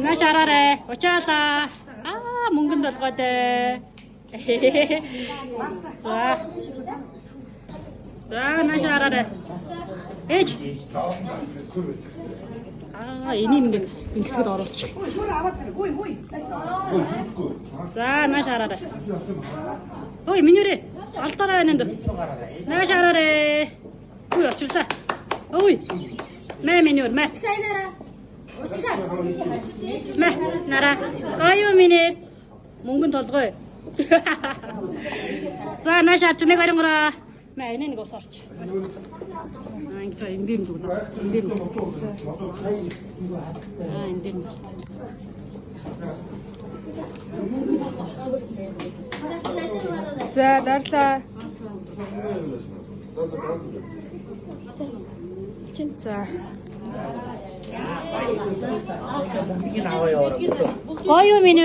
нааш араарай. Очаалаа. Мөнгөнд толгойтой. За нааш араарай. Ээж. Энийг ингэсгэд оруулчих. За нааш араарай. Ой, минь алдаарай байна энд. Нааш араарай. Ой, очирлаа. Ой. Минь мэ. Мэ, нара. Гайо минь. Мөнгөнд толгой. За нааш арч нэг оронгороо. Мэ энэ нэг ус орч. Ингэж эндийн зүг. Эндийн. Эндийн. За дарлаа. За. Гайо минь.